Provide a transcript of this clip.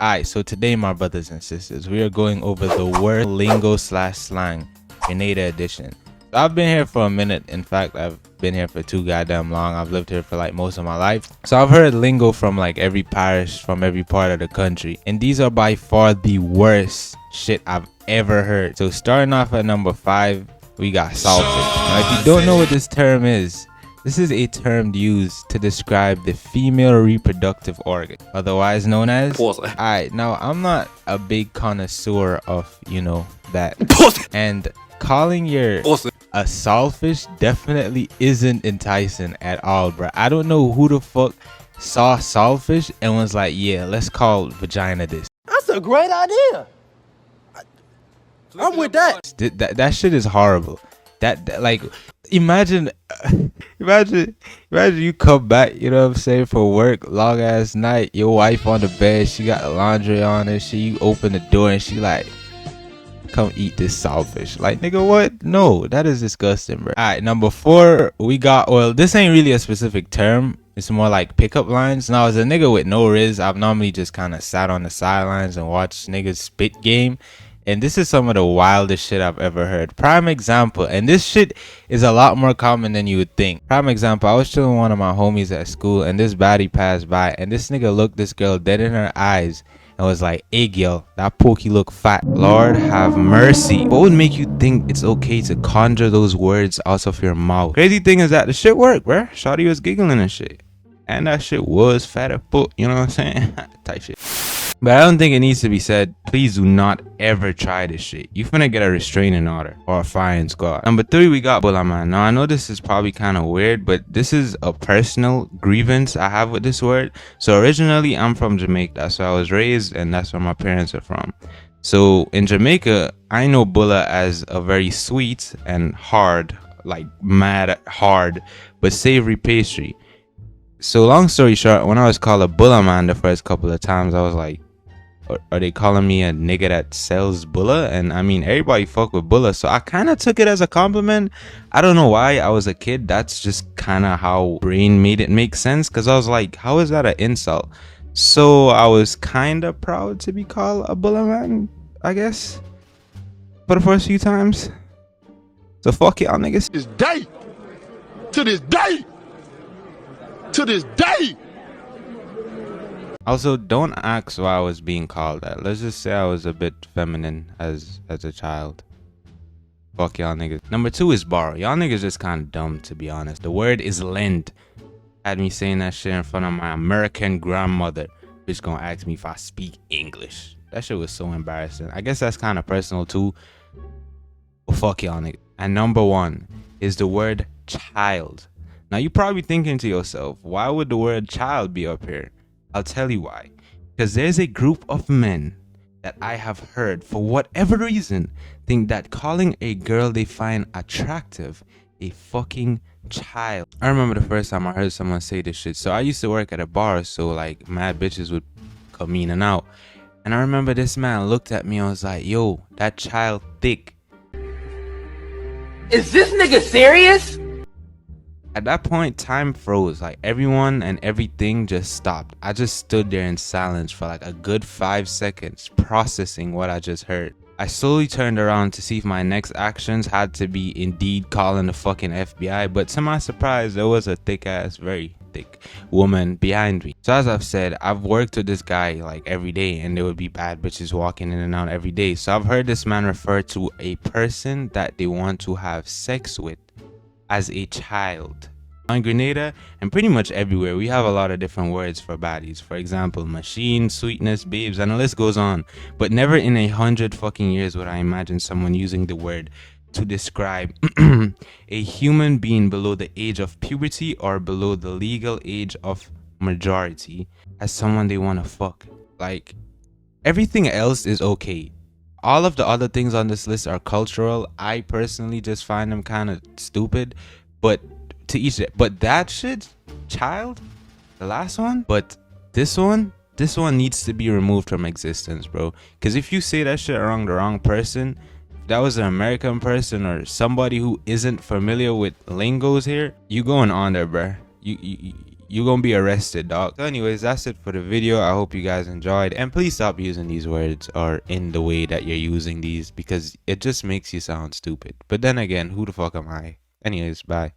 Alright, so today, my brothers and sisters, we are going over the word lingo slash slang, Grenada edition. So I've been here for a minute. In fact, I've been here for too goddamn long. I've lived here for like most of my life. So I've heard lingo from like every parish, from every part of the country. And these are by far the worst shit I've ever heard. So starting off at number 5, we got salted. Now, if you don't know what this term is, this is a term used to describe the female reproductive organ, otherwise known as... Pause. Alright, now I'm not a big connoisseur of, that. Pause. And calling your Pause. a saltfish definitely isn't enticing at all, bro. I don't know who the fuck saw saltfish and was like, yeah, let's call vagina this. That's a great idea. I'm with that. That shit is horrible. That like, imagine you come back, you know what I'm saying, for work, long ass night, your wife on the bed, she got the laundry on and you open the door and she like, come eat this saltfish. Like, nigga, what? No, that is disgusting, bro. Alright, number 4, we got, well, this ain't really a specific term. It's more like pickup lines. Now, as a nigga with no riz, I've normally just kind of sat on the sidelines and watched niggas spit game. And this is some of the wildest shit I've ever heard. Prime example, and this shit is a lot more common than you would think. Prime example, I was chilling with one of my homies at school and this baddie passed by and this nigga looked this girl dead in her eyes and was like, hey girl, that pokey look fat. Lord have mercy. What would make you think it's okay to conjure those words out of your mouth? Crazy thing is that the shit worked, bruh. Shawty was giggling and shit. And that shit was fat as fuck, you know what I'm saying? Type shit. But I don't think it needs to be said. Please do not ever try this shit. You finna get a restraining order or a firing squad. Number 3, we got Bulla Man. Now I know this is probably kind of weird, but this is a personal grievance I have with this word. So originally I'm from Jamaica. That's where I was raised and that's where my parents are from. So in Jamaica, I know Bulla as a very sweet and hard, like mad hard, but savory pastry. So long story short, when I was called a Bulla Man the first couple of times, I was like, are they calling me a nigga that sells Bulla? And I mean, everybody fuck with Bulla, so I kind of took it as a compliment. I don't know why. I was a kid. That's just kind of how brain made it make sense, because I was like, how is that an insult? So I was kind of proud to be called a Bulla Man, I guess, for the first few times. So fuck y'all niggas. This day, to this day, to this day. Also, don't ask why I was being called that. Let's just say I was a bit feminine as a child. Fuck y'all niggas. Number 2 is borrow. Y'all niggas just kind of dumb, to be honest. The word is lend. Had me saying that shit in front of my American grandmother. Bitch gonna ask me if I speak English. That shit was so embarrassing. I guess that's kind of personal too. But fuck y'all niggas. And number 1 is the word child. Now you're probably thinking to yourself, why would the word child be up here? I'll tell you why. Because there's a group of men that I have heard, for whatever reason, think that calling a girl they find attractive a fucking child. I remember the first time I heard someone say this shit. So I used to work at a bar, so like mad bitches would come in and out. And I remember this man looked at me and was like, yo, that child thick. Is this nigga serious? At that point, time froze. Like, everyone and everything just stopped. I just stood there in silence for like a good 5 seconds, processing what I just heard. I slowly turned around to see if my next actions had to be indeed calling the fucking FBI, but to my surprise, there was a very thick woman behind me. So as I've said, I've worked with this guy like every day, and there would be bad bitches walking in and out every day. So I've heard this man refer to a person that they want to have sex with as a child. On Grenada and pretty much everywhere, we have a lot of different words for baddies. For example, machine, sweetness, babes, and the list goes on. But never in 100 fucking years would I imagine someone using the word to describe a human being below the age of puberty or below the legal age of majority as someone they want to fuck. Like, everything else is okay. All of the other things on this list are cultural. I personally just find them kind of stupid, but to each it. But that shit, child, the last one, but this one needs to be removed from existence, bro. Because if you say that shit around the wrong person, if that was an American person or somebody who isn't familiar with lingos here, you going on there, bro. you gonna be arrested, dog. So anyways, that's it for the video. I hope you guys enjoyed, and please stop using these words or in the way that you're using these, because it just makes you sound stupid. But then again, who the fuck am I? Anyways, bye.